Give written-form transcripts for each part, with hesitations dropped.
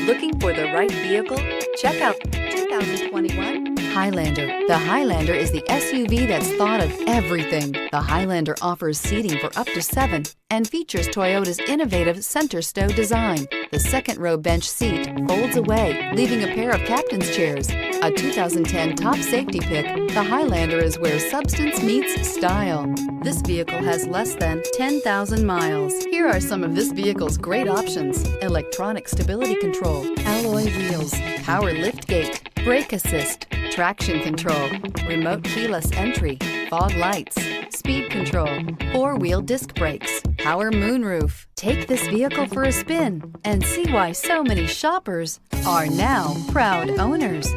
Looking for the right vehicle? Check out 2021 Highlander. The Highlander is the SUV that's thought of everything. The Highlander offers seating for up to 7 and features Toyota's innovative center stow design. The second row bench seat folds away, leaving a pair of captain's chairs. A 2010 top safety pick, the Highlander is where substance meets style. This vehicle has less than 10,000 miles. Here are some of this vehicle's great options: electronic stability control, alloy wheels, power liftgate, brake assist, traction control, remote keyless entry, fog lights, speed control, 4-wheel disc brakes, power moonroof. Take this vehicle for a spin and see why so many shoppers are now proud owners.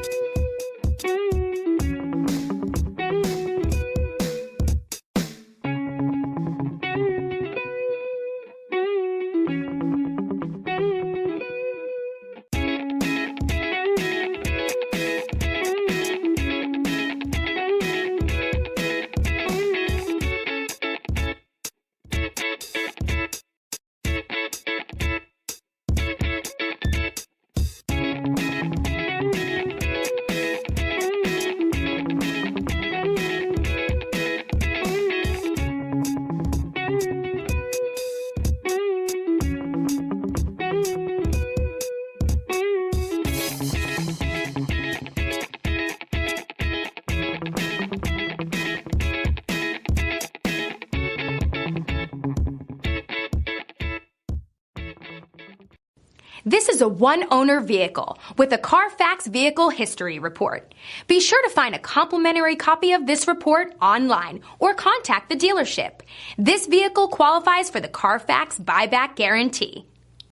This is a one-owner vehicle with a Carfax Vehicle History Report. Be sure to find a complimentary copy of this report online or contact the dealership. This vehicle qualifies for the Carfax Buyback Guarantee.